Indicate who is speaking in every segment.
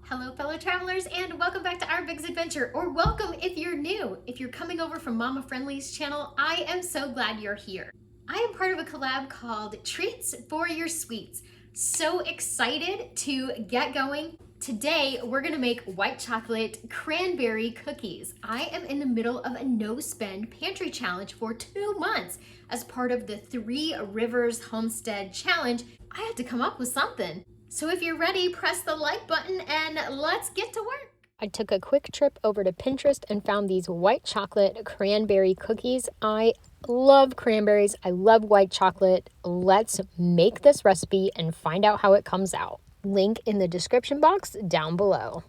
Speaker 1: Hello fellow travelers and welcome back to our Big's Adventure, or welcome if you're new. If you're coming over from Mama Friendly's channel, I am so glad you're here. I am part of a collab called Treats for Your Sweets. So excited to get going. Today we're gonna make white chocolate cranberry cookies. I am in the middle of a no spend pantry challenge for 2 months. As part of the 3 Rivers Homestead Challenge, I had to come up with something. So if you're ready, press the like button and let's get to work. I took a quick trip over to Pinterest and found these white chocolate cranberry cookies. I love cranberries. I love white chocolate. Let's make this recipe and find out how it comes out. Link in the description box down below.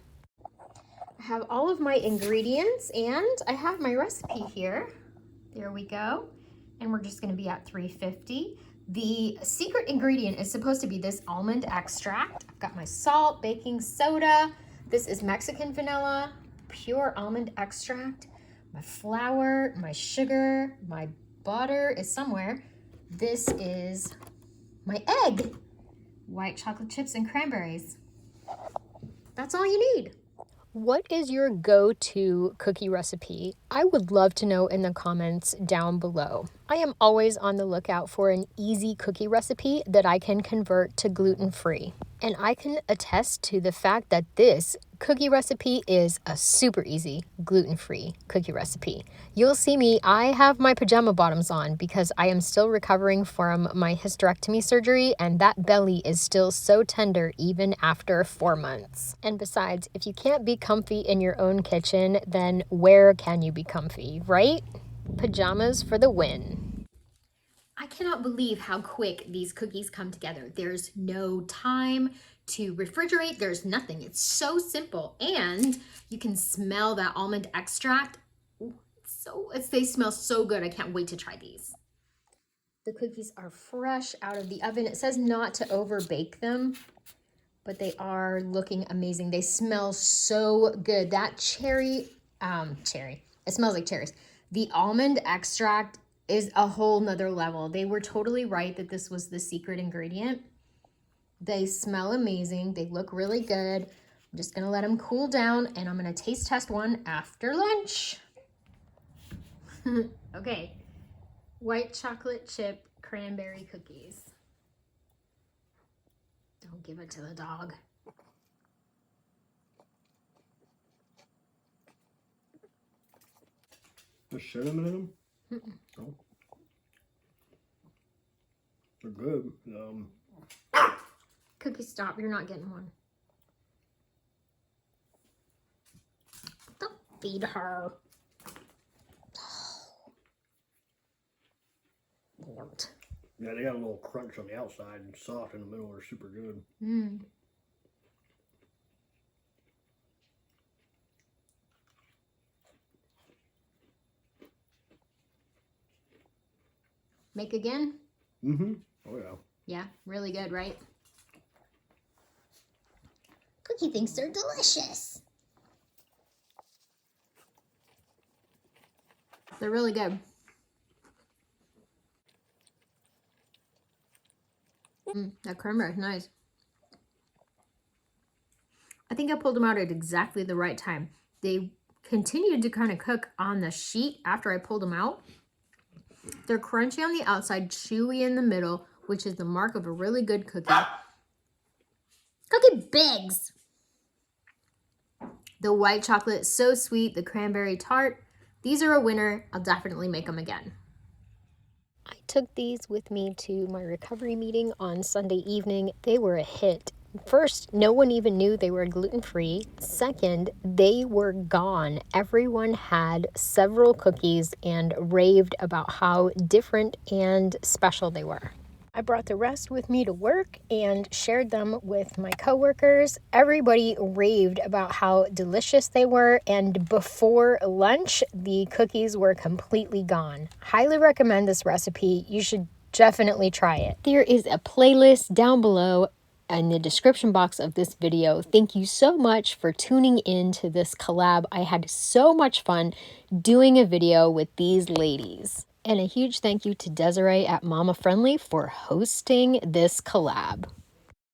Speaker 1: I have all of my ingredients and I have my recipe here. There we go. And we're just going to be at 350. The secret ingredient is supposed to be this almond extract. I've got my salt, baking soda. This is Mexican vanilla, pure almond extract. My flour, my sugar, my butter is somewhere. This is my egg, white chocolate chips and cranberries. That's all you need. What is your go-to cookie recipe? I would love to know in the comments down below. I am always on the lookout for an easy cookie recipe that I can convert to gluten-free. And I can attest to the fact that this cookie recipe is a super easy gluten-free cookie recipe. You'll see me, I have my pajama bottoms on because I am still recovering from my hysterectomy surgery and that belly is still so tender even after 4 months. And besides, if you can't be comfy in your own kitchen, then where can you be comfy, right? Pajamas for the win. I cannot believe how quick these cookies come together. There's no time to refrigerate. There's nothing. It's so simple. And you can smell that almond extract. Ooh, they smell so good. I can't wait to try these. The cookies are fresh out of the oven. It says not to over bake them, but they are looking amazing. They smell so good. That cherry, it smells like cherries. The almond extract is a whole nother level. They were totally right that this was the secret ingredient. They smell amazing. They look really good. I'm just gonna let them cool down and I'm gonna taste test one after lunch. Okay, white chocolate chip cranberry cookies. Don't give it to the dog.
Speaker 2: There's cinnamon in them? Oh. They're good.
Speaker 1: Cookie, stop. You're not getting one. Don't feed her. Lord.
Speaker 2: Yeah, they got a little crunch on the outside and soft in the middle. They're super good.
Speaker 1: Mmm. Make again?
Speaker 2: Mm-hmm. Oh, yeah.
Speaker 1: Yeah, really good, right? Cookie thinks they're delicious. They're really good. That cranberry is nice. I think I pulled them out at exactly the right time. They continued to kind of cook on the sheet after I pulled them out. They're crunchy on the outside, chewy in the middle, which is the mark of a really good cookie. Cookie Bigs! The white chocolate, so sweet. The cranberry tart. These are a winner. I'll definitely make them again. I took these with me to my recovery meeting on Sunday evening. They were a hit. First, no one even knew they were gluten-free. Second, they were gone. Everyone had several cookies and raved about how different and special they were. I brought the rest with me to work and shared them with my coworkers. Everybody raved about how delicious they were, and before lunch, the cookies were completely gone. Highly recommend this recipe. You should definitely try it. There is a playlist down below in the description box of this video. Thank you so much for tuning in to this collab. I had so much fun doing a video with these ladies. And a huge thank you to Desiree at Mama Friendly for hosting this collab.